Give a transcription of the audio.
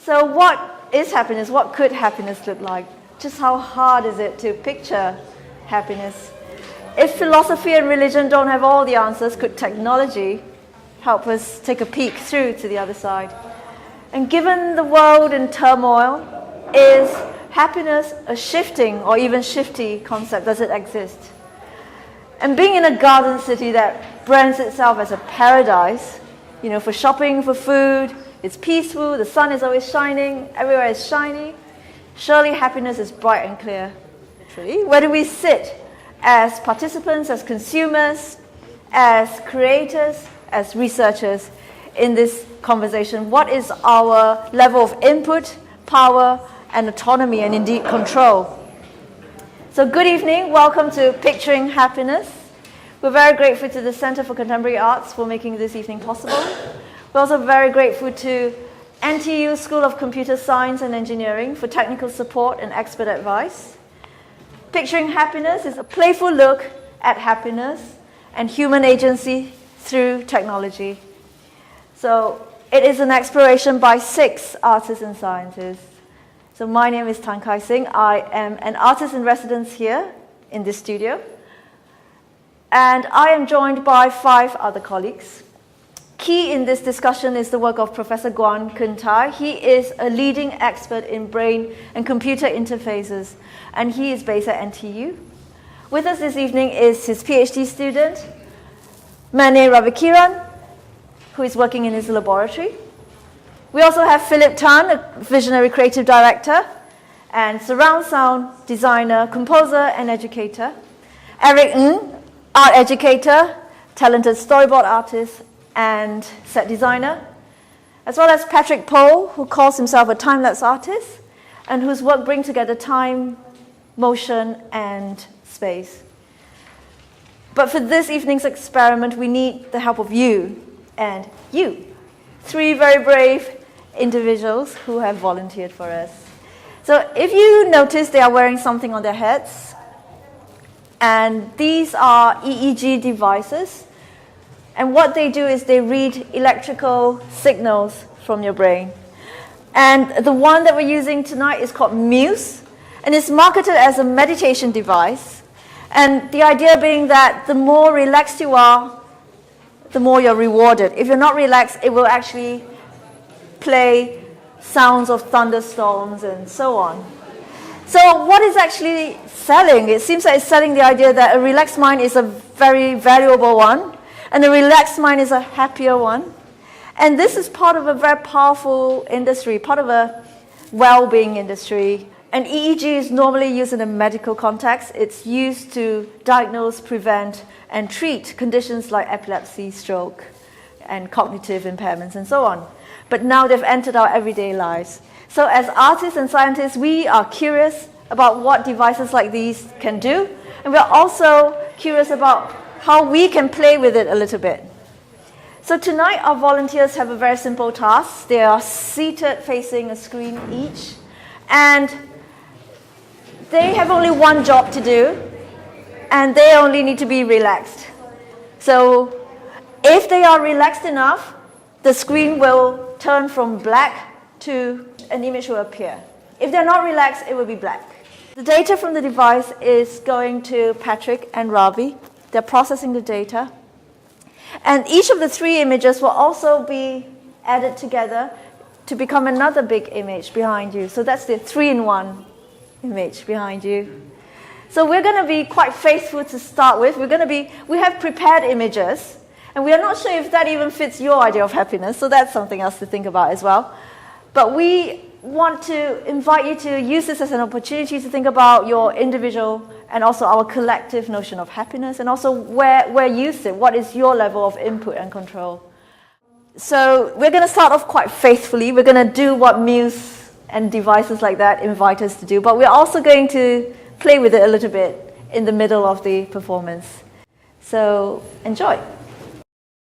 So what is happiness? What could happiness look like? Just how hard is it to picture happiness? If philosophy and religion don't have all the answers, could technology help us take a peek through to the other side? And given the world in turmoil, is happiness a shifting or even shifty concept? Does it exist? And being in a garden city that brands itself as a paradise, for shopping, for food, it's peaceful, the sun is always shining, everywhere is shiny, surely happiness is bright and clear. Literally, where do we sit as participants, as consumers, as creators, as researchers in this conversation? What is our level of input, power, and autonomy, and indeed control? So good evening, welcome to Picturing Happiness. We're very grateful to the Center for Contemporary Arts for making this evening possible. We're also very grateful to NTU School of Computer Science and Engineering for technical support and expert advice. Picturing Happiness is a playful look at happiness and human agency through technology. So it is an exploration by 6 artists and scientists. So my name is Tan Kai Syng. I am an artist in residence here in this studio. And I am joined by 5 other colleagues. Key in this discussion is the work of Professor Guan, CunTai. He is a leading expert in brain and computer interfaces, and he is based at NTU. With us this evening is his PhD student, Ravikiran, who is working in his laboratory. We also have Philip Tan, a visionary creative director, and surround sound designer, composer, and educator. Airik, art educator, talented storyboard artist, and set designer, as well as Patrick Poe, who calls himself a time-lapse artist, and whose work brings together time, motion, and space. But for this evening's experiment, we need the help of you and you. 3 very brave individuals who have volunteered for us. So if you notice, they are wearing something on their heads, and these are EEG devices. And what they do is they read electrical signals from your brain. And the one that we're using tonight is called Muse, and it's marketed as a meditation device. And the idea being that the more relaxed you are, the more you're rewarded. If you're not relaxed, it will actually play sounds of thunderstorms and so on. So what is actually selling? It seems like it's selling the idea that a relaxed mind is a very valuable one, and a relaxed mind is a happier one. And this is part of a very powerful industry, part of a well-being industry. And EEG is normally used in a medical context. It's used to diagnose, prevent, and treat conditions like epilepsy, stroke, and cognitive impairments, and so on. But now they've entered our everyday lives. So as artists and scientists, we are curious about what devices like these can do. And we're also curious about how we can play with it a little bit. So tonight, our volunteers have a very simple task. They are seated facing a screen each, and they have only one job to do, and they only need to be relaxed. So if they are relaxed enough, the screen will turn from black to an image will appear. If they're not relaxed, it will be black. The data from the device is going to Patrick and Ravi. They're processing the data. And each of the 3 images will also be added together to become another big image behind you. So that's the 3-in-1 image behind you. So we're going to be quite faithful to start with. We have prepared images, and we are not sure if that even fits your idea of happiness, so that's something else to think about as well. But we want to invite you to use this as an opportunity to think about your individual and also our collective notion of happiness, and also where you sit, what is your level of input and control. So we're going to start off quite faithfully. We're going to do what Muse and devices like that invite us to do, but we're also going to play with it a little bit in the middle of the performance. So enjoy.